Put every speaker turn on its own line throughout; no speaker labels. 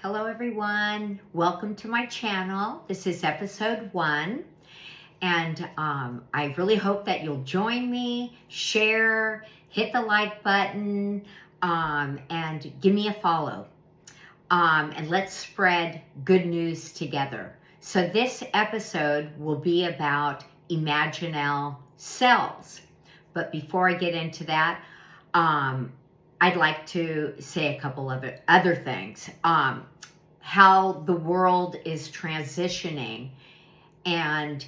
Hello everyone, welcome to my channel. This is episode 1 and I really hope that you'll join me, share, hit the like button, and give me a follow. And let's spread good news together. So this episode will be about Imaginal cells. But before I get into that, I'd like to say a couple of other things. How the world is transitioning, and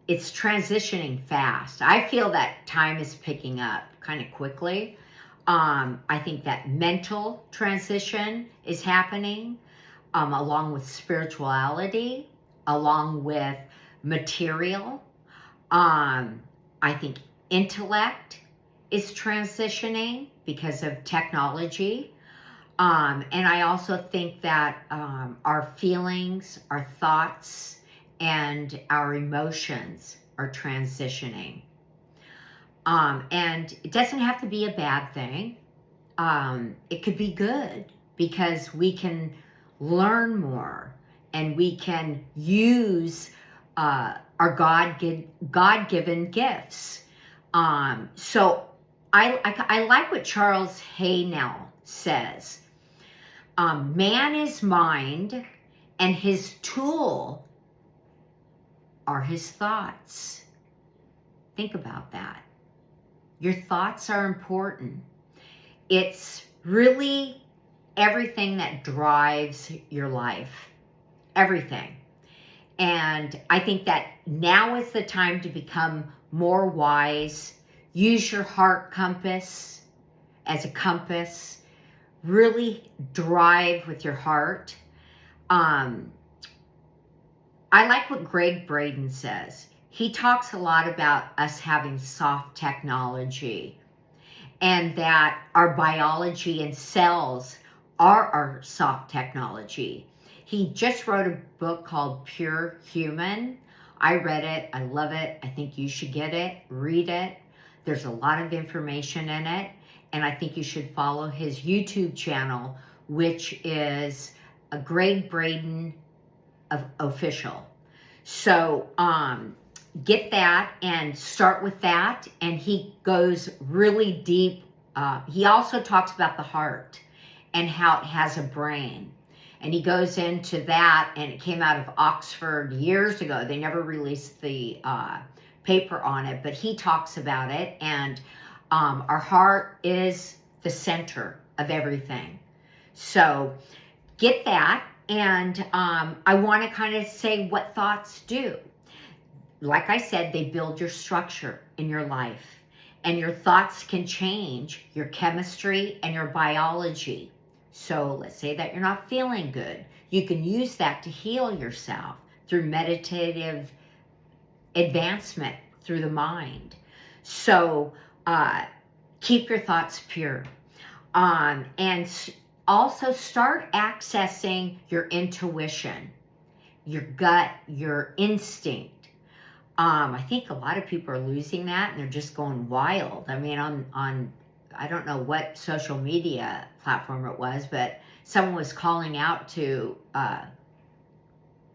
it's transitioning fast. I feel that time is picking up kind of quickly. I think that mental transition is happening, along with spirituality, along with material. I think intellect is transitioning because of technology. And I also think that our feelings, our thoughts, and our emotions are transitioning. And it doesn't have to be a bad thing. It could be good because we can learn more and we can use our God-given gifts. So I like what Charles Haynell says. Man is mind, and his tool are his thoughts. Think about that. Your thoughts are important. It's really everything that drives your life. Everything. And I think that now is the time to become more wise. Use your heart compass as a compass. Really drive with your heart. I like what Greg Braden says. He talks a lot about us having soft technology and that our biology and cells are our soft technology. He just wrote a book called Pure Human. I read it. I love it. I think you should get it. Read it. There's a lot of information in it. And I think you should follow his YouTube channel, which is a Greg Braden official. So get that and start with that. And he goes really deep. He also talks about the heart and how it has a brain. And he goes into that, and it came out of Oxford years ago. They never released the paper on it, but he talks about it. And our heart is the center of everything. So get that. And I want to kind of say what thoughts do. Like I said, they build your structure in your life. And your thoughts can change your chemistry and your biology. So let's say that you're not feeling good. You can use that to heal yourself through meditative advancement through the mind. So keep your thoughts pure. And also start accessing your intuition, your gut, your instinct. I think a lot of people are losing that and they're just going wild. I mean, on I don't know what social media platform it was, but someone was calling out to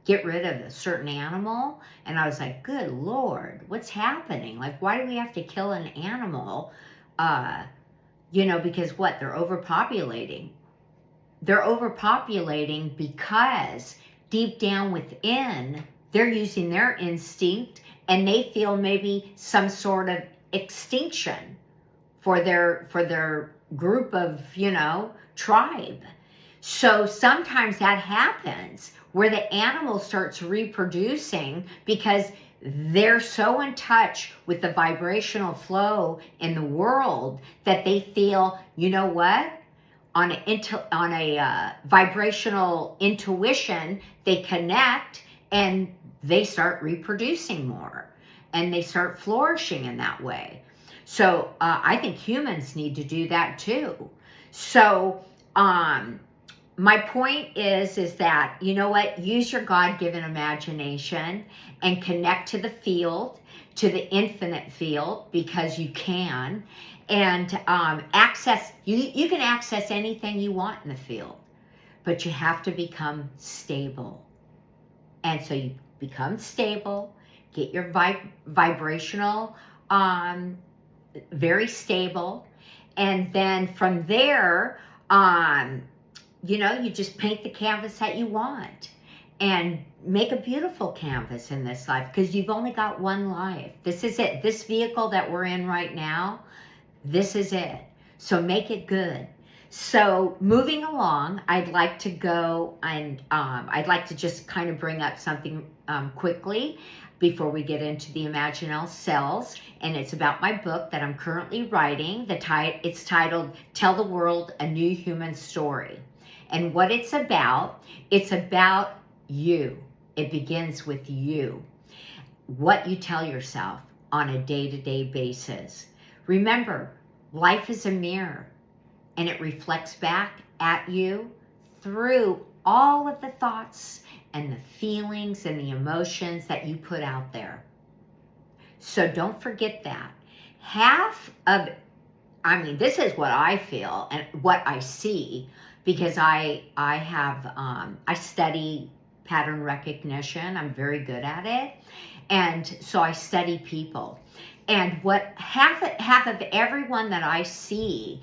get rid of a certain animal. And I was like, good Lord, what's happening? Like, why do we have to kill an animal? Because what? They're overpopulating. They're overpopulating because deep down within, they're using their instinct and they feel maybe some sort of extinction for their group of, tribe. So sometimes that happens where the animal starts reproducing because they're so in touch with the vibrational flow in the world that they feel, you know what? On a vibrational intuition, they connect and they start reproducing more and they start flourishing in that way. So I think humans need to do that too. So my point is that, you know what, use your God-given imagination and connect to the field, to the infinite field, because you can, and access, you can access anything you want in the field. but you have to become stable. And so you become stable, get your vibrational very stable, and then from there, you just paint the canvas that you want and make a beautiful canvas in this life, because you've only got one life. This is it. This vehicle that we're in right now, this is it. So make it good. So moving along, I'd like to go and I'd like to just kind of bring up something quickly before we get into the Imaginal cells. And it's about my book that I'm currently writing. It's titled Tell the World a New Human Story. And what it's about you. It begins with you. What you tell yourself on a day-to-day basis. Remember, life is a mirror, and it reflects back at you through all of the thoughts and the feelings and the emotions that you put out there. So don't forget that. This is what I feel and what I see, because I study pattern recognition. I'm very good at it. And so I study people. And what half of everyone that I see,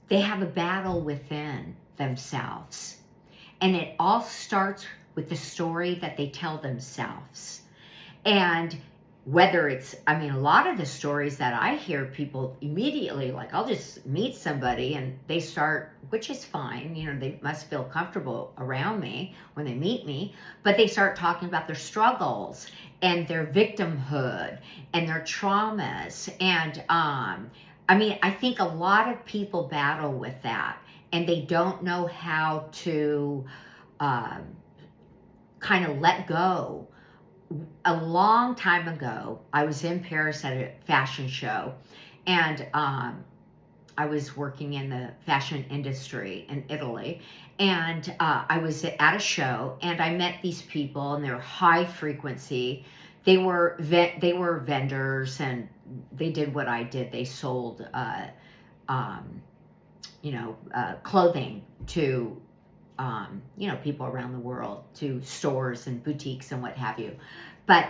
they have a battle within themselves. And it all starts with the story that they tell themselves. And whether it's, a lot of the stories that I hear, people immediately, like, I'll just meet somebody and they start, which is fine, they must feel comfortable around me when they meet me, but they start talking about their struggles and their victimhood and their traumas. And I think a lot of people battle with that, and they don't know how to kind of let go. A long time ago, I was in Paris at a fashion show, and I was working in the fashion industry in Italy, and I was at a show, and I met these people, and they're high frequency. They were vendors, and they did what I did. They sold, clothing to people around the world, to stores and boutiques and what have you. But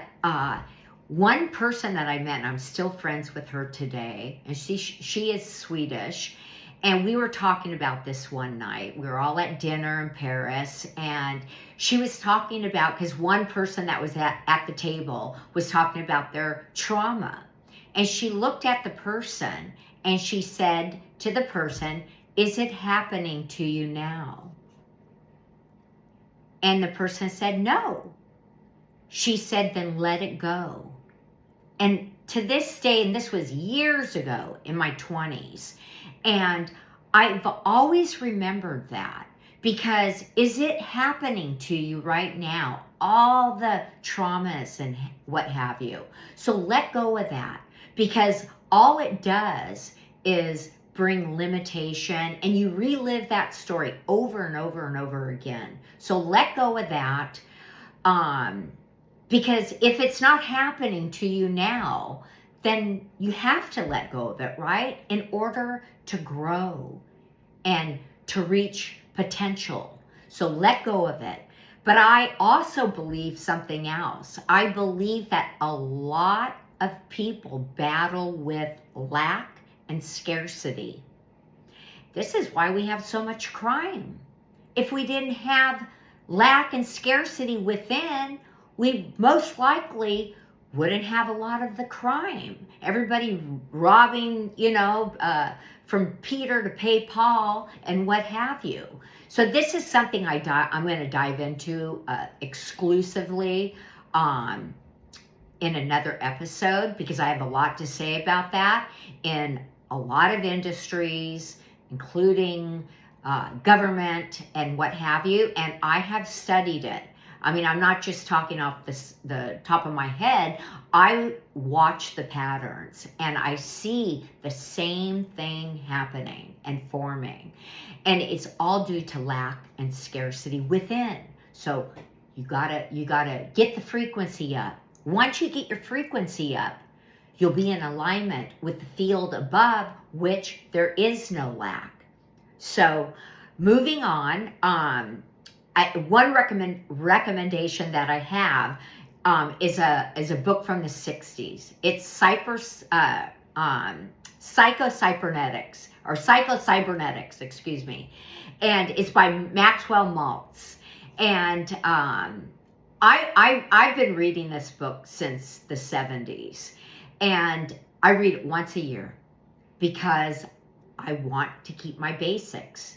one person that I met, and I'm still friends with her today, and she is Swedish, and we were talking about this one night. We were all at dinner in Paris, and she was talking about, because one person that was at the table was talking about their trauma. And she looked at the person, and she said to the person, "Is it happening to you now?" And the person said, "No." She said, "Then let it go." And to this day, and this was years ago in my 20s, and I've always remembered that, because is it happening to you right now? All the traumas and what have you. So let go of that, because all it does is bring limitation, and you relive that story over and over and over again. So let go of that, because if it's not happening to you now, then you have to let go of it, right? In order to grow and to reach potential. So let go of it. But I also believe something else. I believe that a lot of people battle with lack and scarcity. This is why we have so much crime. If we didn't have lack and scarcity within, we most likely wouldn't have a lot of the crime. Everybody robbing, from Peter to pay Paul and what have you. So this is something I'm going to dive into exclusively in another episode, because I have a lot to say about that in a lot of industries, including government and what have you, and I have studied it. I'm not just talking off the top of my head. I watch the patterns, and I see the same thing happening and forming, and it's all due to lack and scarcity within. So you gotta get the frequency up. Once you get your frequency up, you'll be in alignment with the field above, which there is no lack. So moving on, one recommendation that I have is a book from the 60s. It's psychocybernetics, excuse me, and it's by Maxwell Maltz. And I've been reading this book since the 70s, and I read it once a year because I want to keep my basics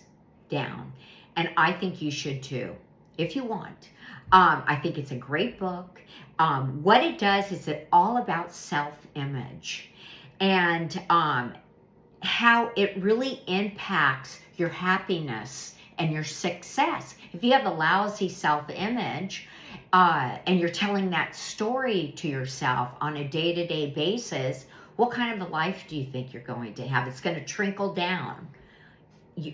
down. And I think you should too, if you want. I think it's a great book. What it does is it's all about self-image and how it really impacts your happiness and your success. If you have a lousy self-image and you're telling that story to yourself on a day-to-day basis, what kind of a life do you think you're going to have? It's going to trickle down,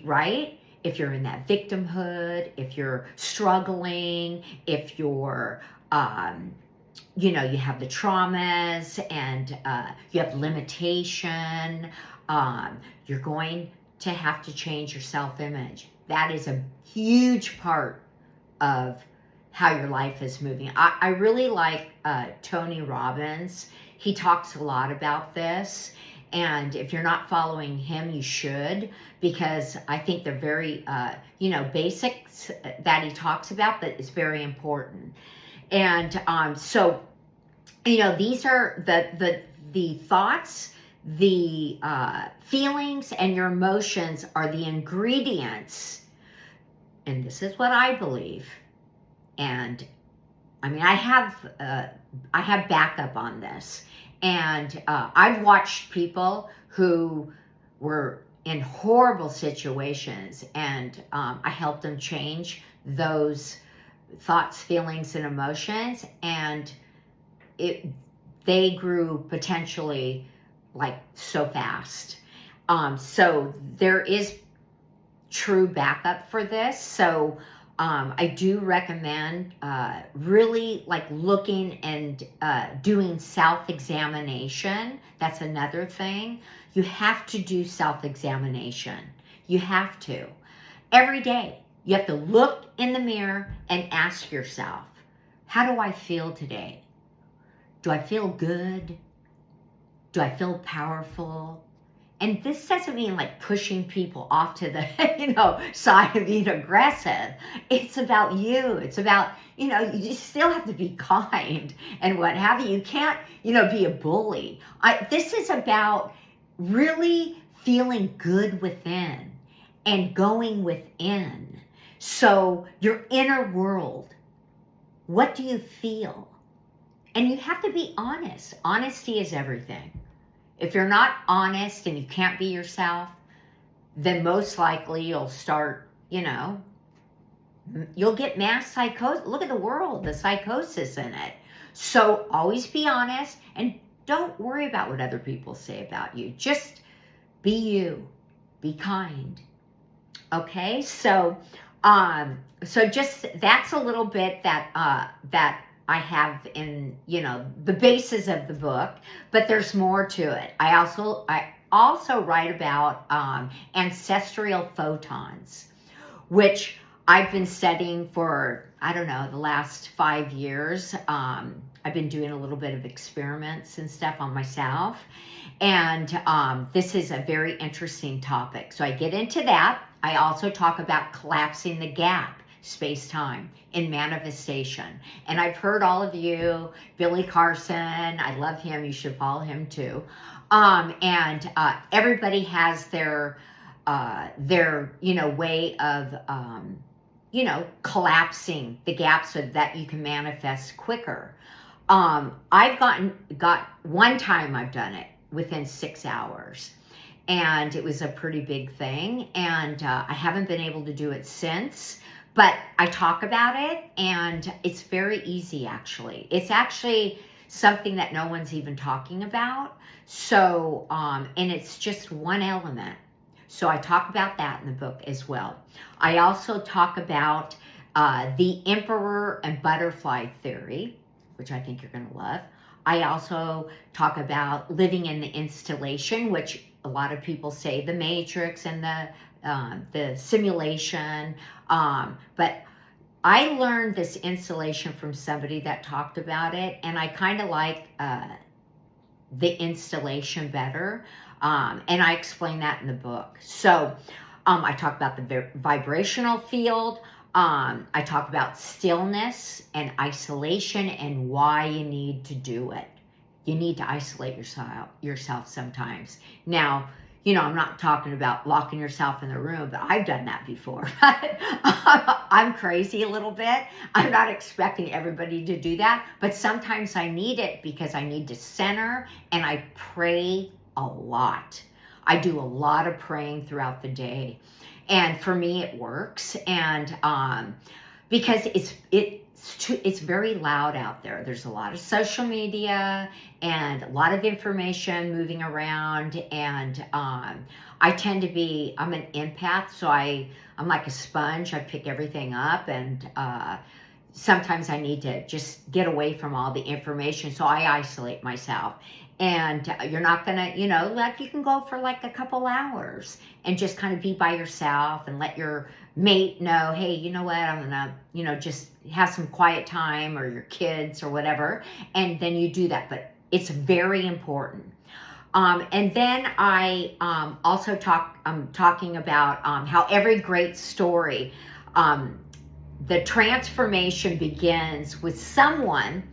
right? If you're in that victimhood, if you're struggling, if you're, you have the traumas and you have limitation, you're going to have to change your self-image. That is a huge part of how your life is moving. I really like Tony Robbins. He talks a lot about this. And if you're not following him, you should, because I think they're very, basics that he talks about, but it's very important. And so, these are the thoughts, the feelings, and your emotions are the ingredients. And this is what I believe. And I mean, I have backup on this. And I've watched people who were in horrible situations, and I helped them change those thoughts, feelings, and emotions, and they grew potentially like so fast. So there is true backup for this. So I do recommend really like looking and doing self-examination. That's another thing. You have to do self-examination. You have to. Every day, you have to look in the mirror and ask yourself, how do I feel today? Do I feel good? Do I feel powerful? And this doesn't mean like pushing people off to the, side of being aggressive. It's about you. It's about, you still have to be kind and what have you. You can't, be a bully. This is about really feeling good within and going within. So your inner world, what do you feel? And you have to be honest. Honesty is everything. If you're not honest and you can't be yourself, then most likely you'll start, you'll get mass psychosis. Look at the world, the psychosis in it. So always be honest and don't worry about what other people say about you. Just be you, be kind. Okay, so just that's a little bit that I have in, the basis of the book, but there's more to it. I also write about ancestral photons, which I've been studying for, the last 5 years. I've been doing a little bit of experiments and stuff on myself. And this is a very interesting topic. So I get into that. I also talk about collapsing the gap, space-time, in manifestation. And I've heard all of you, Billy Carson, I love him, you should follow him too. And everybody has their way of, collapsing the gap so that you can manifest quicker. One time I've done it within 6 hours. And it was a pretty big thing. And I haven't been able to do it since. But I talk about it, and it's very easy, actually. It's actually something that no one's even talking about. So, and it's just one element. So I talk about that in the book as well. I also talk about the emperor and butterfly theory, which I think you're going to love. I also talk about living in the installation, which a lot of people say the Matrix and the the simulation. But I learned this installation from somebody that talked about it, and I kind of like the installation better. And I explain that in the book. So I talk about the vibrational field. I talk about stillness and isolation and why you need to do it. You need to isolate yourself sometimes. Now, I'm not talking about locking yourself in the room, but I've done that before. I'm crazy a little bit. I'm not expecting everybody to do that, but sometimes I need it because I need to center, and I pray a lot. I do a lot of praying throughout the day. And for me, it works. And because it's very loud out there. There's a lot of social media and a lot of information moving around. And I tend to be, I'm an empath, so I'm like a sponge. I pick everything up, and sometimes I need to just get away from all the information. So I isolate myself. And you're not gonna, like, you can go for like a couple hours and just kind of be by yourself and let your mate know, hey, you know what, I'm gonna, just have some quiet time, or your kids or whatever. And then you do that. But it's very important. And then I also talking about how every great story, the transformation begins with someone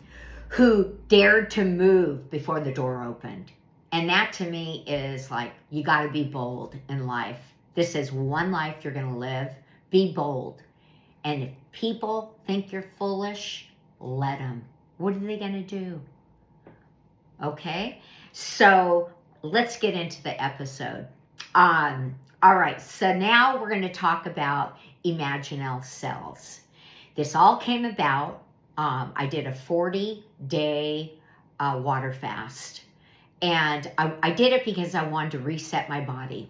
who dared to move before the door opened. And that to me is like, you got to be bold in life. This is one life you're going to live. Be bold. And if people think you're foolish, let them. What are they going to do? Okay? So let's get into the episode. All right. So now we're going to talk about Imaginal cells. This all came about. I did a 40-day water fast. And I did it because I wanted to reset my body.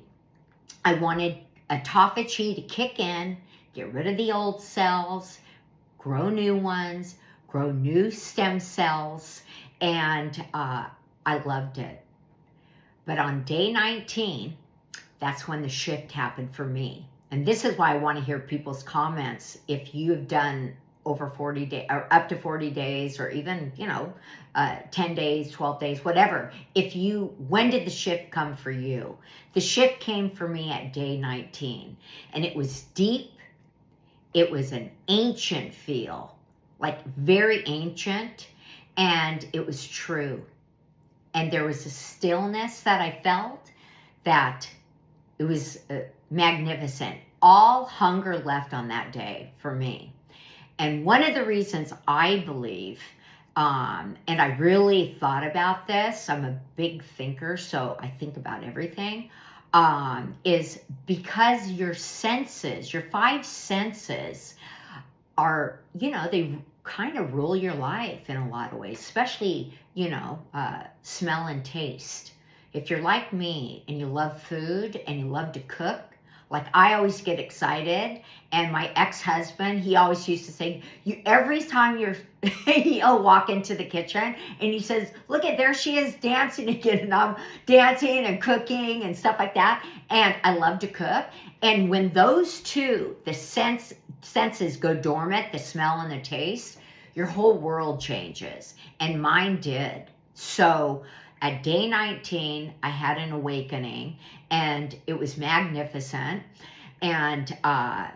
I wanted autophagy to kick in, get rid of the old cells, grow new ones, grow new stem cells, and I loved it. But on day 19, that's when the shift happened for me. And this is why I want to hear people's comments. If you have done over 40 days or up to 40 days, or even, 10 days, 12 days, whatever. When did the shift come for you? The shift came for me at day 19, and it was deep. It was an ancient feel, like very ancient, and it was true. And there was a stillness that I felt that it was magnificent. All hunger left on that day for me. And one of the reasons I believe, and I really thought about this, I'm a big thinker, so I think about everything, is because your senses, your 5 senses are, they kind of rule your life in a lot of ways, especially, smell and taste. If you're like me and you love food and you love to cook, like I always get excited, and my ex-husband, he always used to say, every time he'll walk into the kitchen and he says, look there she is dancing again, and I'm dancing and cooking and stuff like that. And I love to cook. And when those two, the senses go dormant, the smell and the taste, your whole world changes. And mine did. So at day 19, I had an awakening, and it was magnificent. And I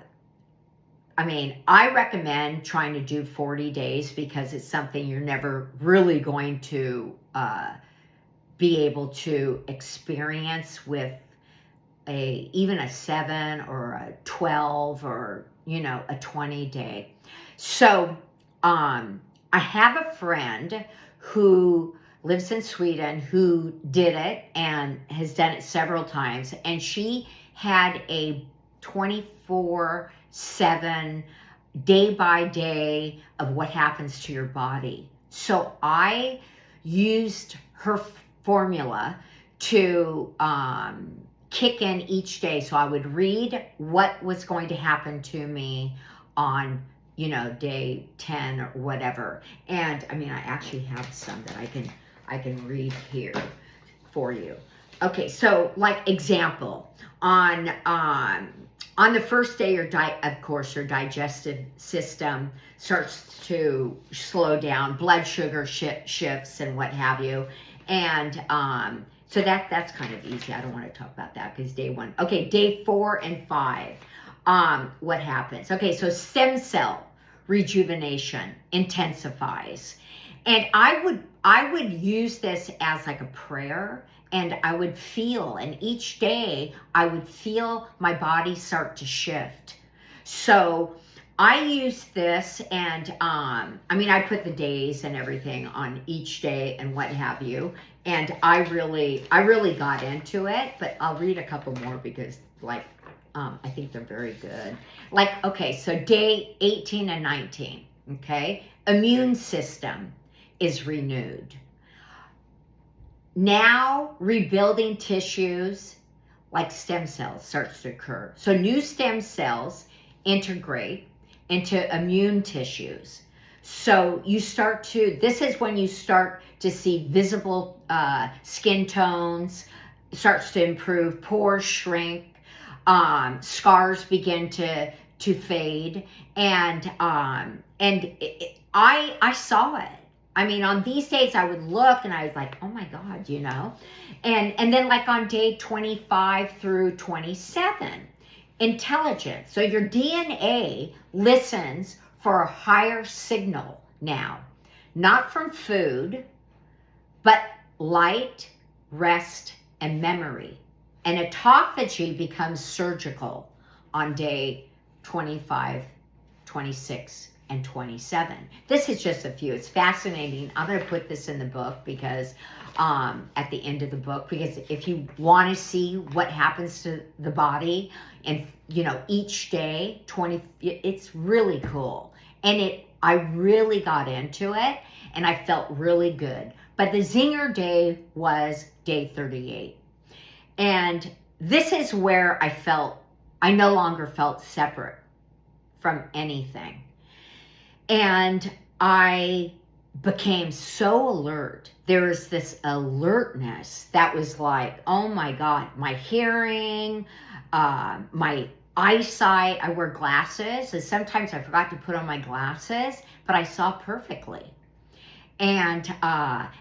recommend trying to do 40 days because it's something you're never really going to be able to experience with even a 7 or a 12 or, a 20 day. So I have a friend who lives in Sweden who did it and has done it several times. And she had a 24/7 day by day of what happens to your body. So I used her formula to kick in each day. So I would read what was going to happen to me on day 10 or whatever. And I actually have some that I can read here for you. Okay, so like example, on the first day, of course, your digestive system starts to slow down, blood sugar shifts and what have you, and so that's kind of easy. I don't want to talk about that because day one. Okay, day 4 and 5. What happens? Okay, so stem cell rejuvenation intensifies, and I would use this as like a prayer, and I would feel, and each day I would feel my body start to shift. So I use this, and I mean, I put the days and everything on each day and what have you, and I really got into it. But I'll read a couple more because, like, I think they're very good. Like, okay, so day 18 and 19. Okay, immune system is renewed. Now rebuilding tissues like stem cells starts to occur. So new stem cells integrate into immune tissues. So this is when you start to see visible skin tones, starts to improve, pores shrink, scars begin to fade, and I saw it. I mean, on these days I would look and I was like, oh my God, and then like on day 25 through 27, intelligence. So your DNA listens for a higher signal now, not from food, but light, rest, and memory. And autophagy becomes surgical on day 25, 26, and 27. This is just a few. It's fascinating. I'm going to put this in the book because at the end of the book, because if you want to see what happens to the body and each day, it's really cool. And I really got into it and I felt really good. But the zinger day was day 38. And this is where I no longer felt separate from anything. And I became so alert. There was this alertness that was like, oh my God, my hearing, my eyesight. I wear glasses, and sometimes I forgot to put on my glasses, but I saw perfectly. And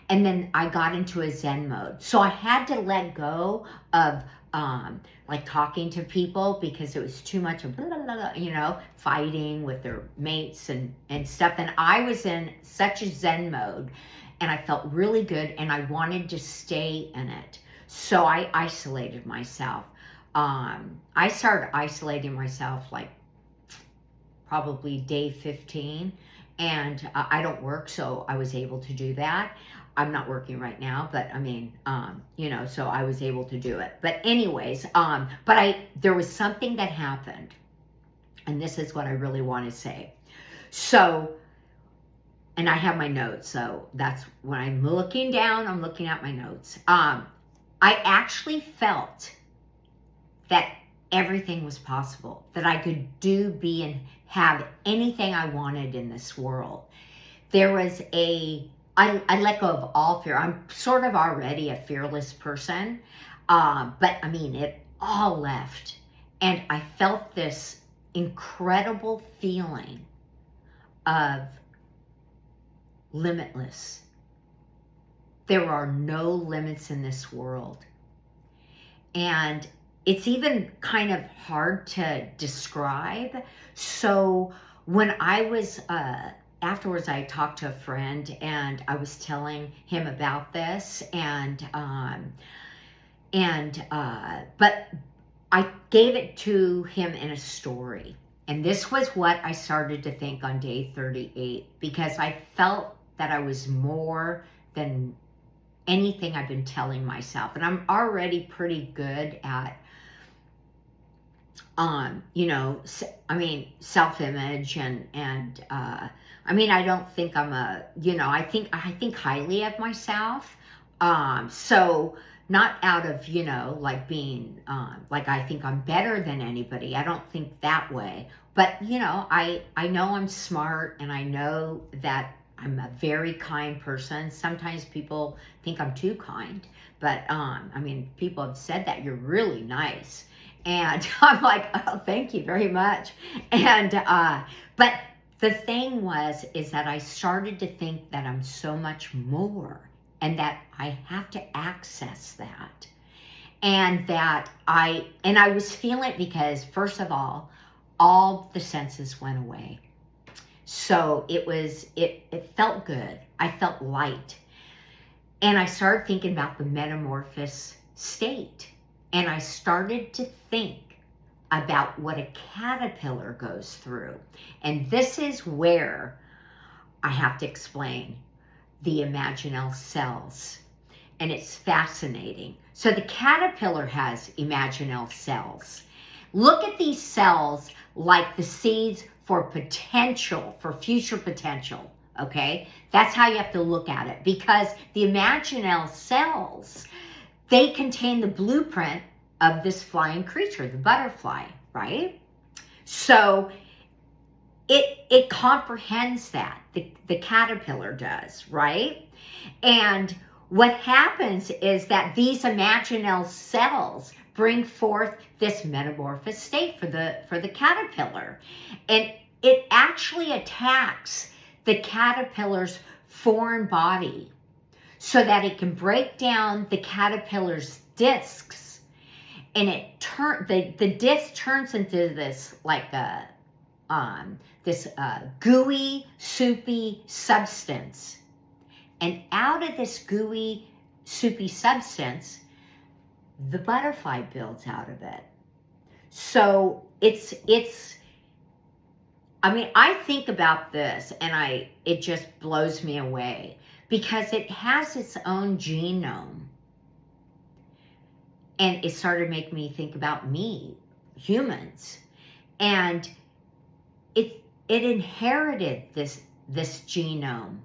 then I got into a Zen mode. So I had to let go of like talking to people because it was too much of blah, blah, blah, fighting with their mates and stuff. And I was in such a Zen mode and I felt really good and I wanted to stay in it. So I isolated myself. I started isolating myself like probably day 15. And I don't work, so I was able to do that. I'm not working right now, but I mean, so I was able to do it. But anyways, there was something that happened, and this is what I really want to say. So, and I have my notes, so that's when I'm looking down, I'm looking at my notes. I actually felt that everything was possible, that I could be, and have anything I wanted in this world. There was I let go of all fear. I'm sort of already a fearless person, but I mean, it all left. And I felt this incredible feeling of limitless. There are no limits in this world. And it's even kind of hard to describe. So when I was, afterwards I talked to a friend and I was telling him about this but I gave it to him in a story. And this was what I started to think on day 38, because I felt that I was more than anything I've been telling myself. And I'm already pretty good at self-image and I don't think I'm I think highly of myself. So not out of, like being, like I think I'm better than anybody. I don't think that way. But, I know I'm smart and I know that I'm a very kind person. Sometimes people think I'm too kind, but I mean, people have said that you're really nice, and I'm like, oh, thank you very much. And but the thing is that I started to think that I'm so much more, and that I have to access that, and that I was feeling it because, first of all the senses went away. So it felt good. I felt light. And I started thinking about the metamorphosis state. And I started to think about what a caterpillar goes through. And this is where I have to explain the imaginal cells. And it's fascinating. So the caterpillar has imaginal cells. Look at these cells like the seeds for potential, for future potential, okay? That's how you have to look at it, because the imaginal cells, they contain the blueprint of this flying creature, the butterfly, right? So it comprehends that, the caterpillar does, right? And what happens is that these imaginal cells bring forth this metamorphosis state for the caterpillar, and it actually attacks the caterpillar's foreign body so that it can break down the caterpillar's discs, and the disc turns into this like a this gooey, soupy substance. And out of this gooey, soupy substance, the butterfly builds out of it. So I mean, I think about this and it just blows me away, because it has its own genome. And it started making me think about me, humans. And it inherited this genome.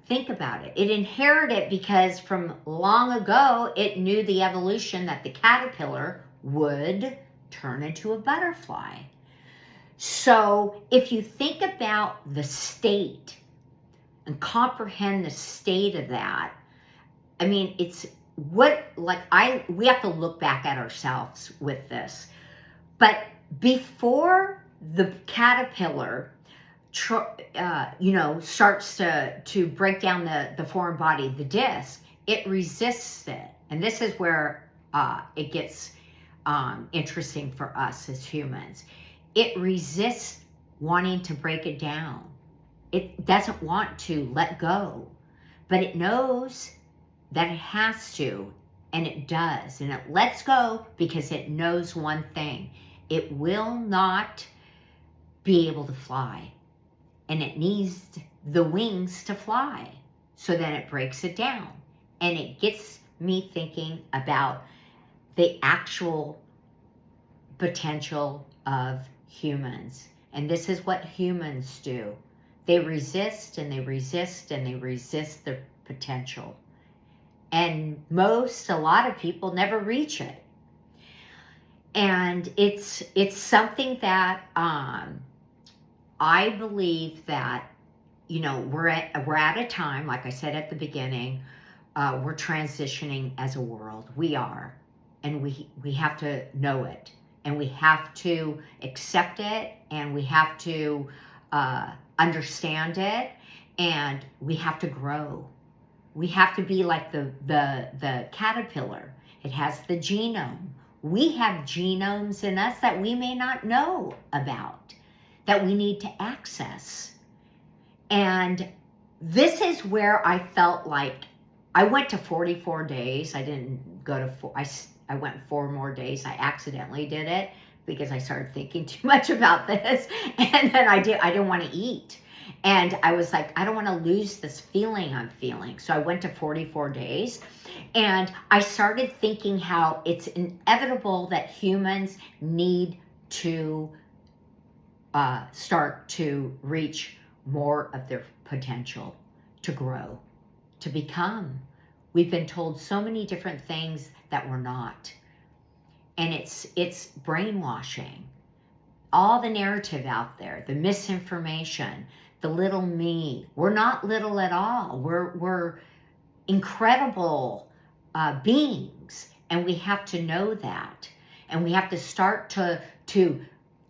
Think about it. It inherited because from long ago, it knew the evolution that the caterpillar would turn into a butterfly. So if you think about the state and comprehend the state of that, I mean, it's what, we have to look back at ourselves with this. But before the caterpillar starts to break down the foreign body, the disc, it resists it. And this is where it gets interesting for us as humans. It resists wanting to break it down. It doesn't want to let go, but it knows that it has to, and it does. And it lets go because it knows one thing: it will not be able to fly. And it needs the wings to fly. So then it breaks it down. And it gets me thinking about the actual potential of humans. And this is what humans do. They resist and they resist and they resist their potential. And a lot of people never reach it. And it's something that I believe that, we're at a time, like I said at the beginning, we're transitioning as a world. We are. And we have to know it. And we have to accept it. And we have to understand it. And we have to grow. We have to be like the caterpillar. It has the genome. We have genomes in us that we may not know about, that we need to access. And this is where I felt like I went to 44 days. I didn't go to I went 4 more days. I accidentally did it because I started thinking too much about this. And then I didn't want to eat. And I was like, I don't want to lose this feeling I'm feeling. So I went to 44 days. And I started thinking how it's inevitable that humans need to start to reach more of their potential, to grow, to become. We've been told so many different things that we're not. And it's brainwashing. All the narrative out there, the misinformation, the little me. We're not little at all. We're incredible beings, and we have to know that, and we have to start to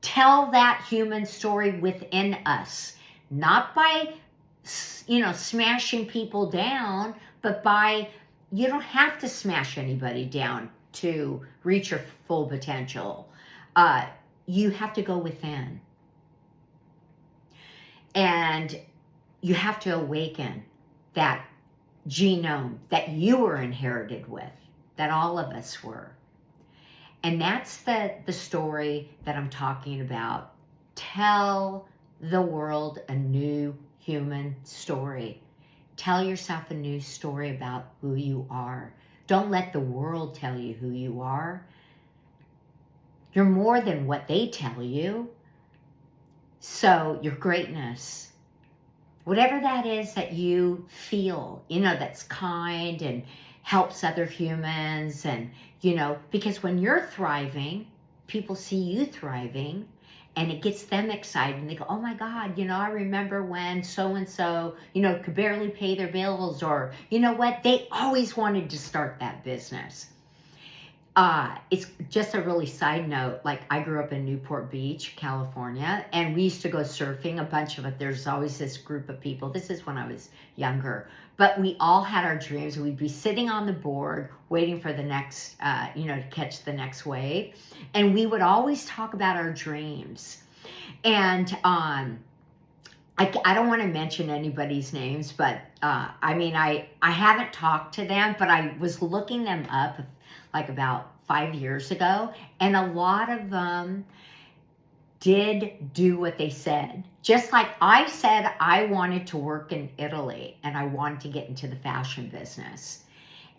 tell that human story within us, not by smashing people down, but by, you don't have to smash anybody down to reach your full potential. You have to go within, and you have to awaken that genome that you were inherited with, that all of us were. And that's the story that I'm talking about. Tell the world a new human story. Tell yourself a new story about who you are. Don't let the world tell you who you are. You're more than what they tell you. So your greatness, whatever that is that you feel, that's kind and helps other humans, and, because when you're thriving, people see you thriving, and it gets them excited, and they go, oh my God, I remember when so-and-so, could barely pay their bills, or, what, they always wanted to start that business. It's just a really side note. Like, I grew up in Newport Beach, California, and we used to go surfing, a bunch of it. There's always this group of people. This is when I was younger, but we all had our dreams. We'd be sitting on the board waiting for the next, to catch the next wave. And we would always talk about our dreams. And, I don't want to mention anybody's names, but, I haven't talked to them, but I was looking them up like about 5 years ago, and a lot of them did do what they said. Just like I said, I wanted to work in Italy, and I wanted to get into the fashion business.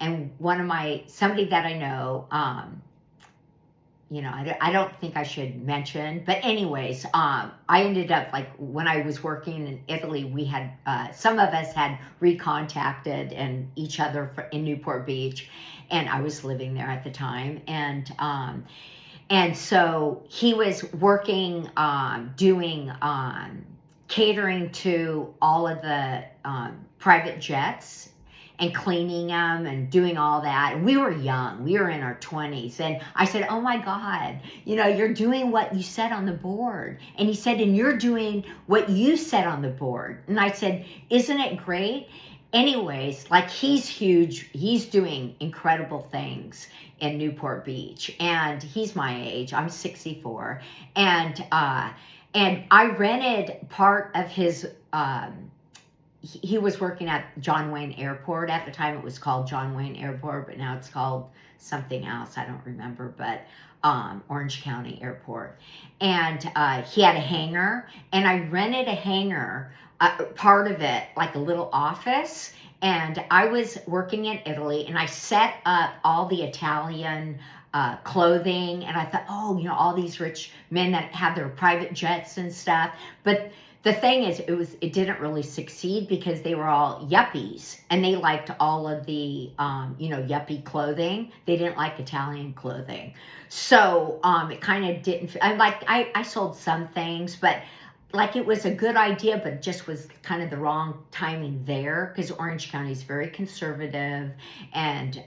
And somebody that I know, I don't think I should mention, but anyways, I ended up, like, when I was working in Italy, we had, some of us had recontacted and each other in Newport Beach, and I was living there at the time. And so he was working, doing, catering to all of the, private jets, and cleaning them and doing all that. And we were young. We were in our 20s. And I said, oh my God, you're doing what you said on the board. And he said, and you're doing what you said on the board. And I said, isn't it great? Anyways, like, he's huge. He's doing incredible things in Newport Beach. And he's my age. I'm 64. And I rented part of his, he was working at John Wayne Airport. At the time it was called John Wayne Airport, but now it's called something else. I don't remember, but Orange County Airport. And he had a hangar, and I rented a hangar, part of it, like a little office. And I was working in Italy, and I set up all the Italian clothing. And I thought, all these rich men that have their private jets and stuff. But the thing is, it didn't really succeed because they were all yuppies, and they liked all of the, yuppie clothing. They didn't like Italian clothing. So, it kind of didn't, I sold some things, but like, it was a good idea, but it just was kind of the wrong timing there, because Orange County is very conservative and,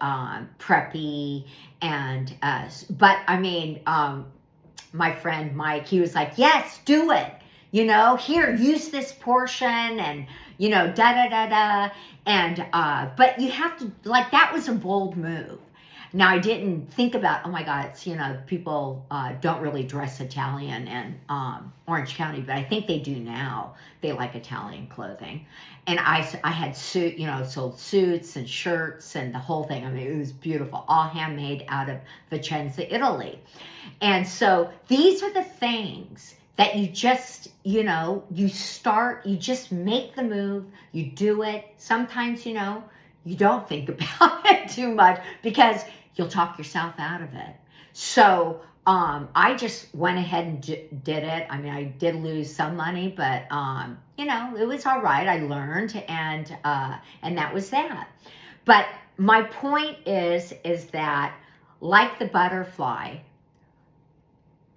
preppy. And, but my friend Mike, he was like, yes, do it. Here, use this portion, and, da-da-da-da. And, but you have to, like, that was a bold move. Now, I didn't think about, oh my God, it's, people don't really dress Italian in Orange County, but I think they do now. They like Italian clothing. And I had sold suits and shirts and the whole thing. It was beautiful, all handmade out of Vicenza, Italy. And so these are the things that you just, you just make the move, you do it. Sometimes, you don't think about it too much, because you'll talk yourself out of it. So I just went ahead and did it. I did lose some money, but it was all right. I learned, and that was that. But my point is that, like the butterfly,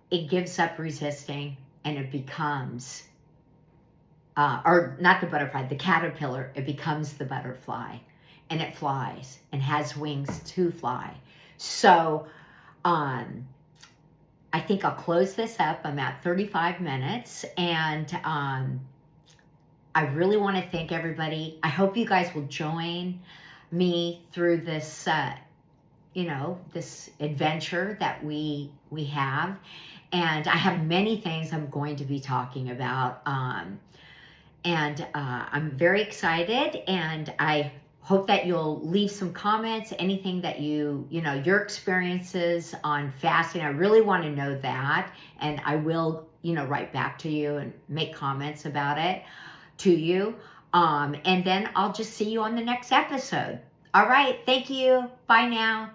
it gives up resisting, and it becomes or not the butterfly, the caterpillar, it becomes the butterfly, and it flies and has wings to fly. So I think I'll close this up. I'm at 35 minutes, and I really want to thank everybody. I hope you guys will join me through this, this adventure that we have. And I have many things I'm going to be talking about. And I'm very excited, and I hope that you'll leave some comments, anything that your experiences on fasting. I really want to know that, and I will, write back to you and make comments about it to you. And then I'll just see you on the next episode. All right. Thank you. Bye now.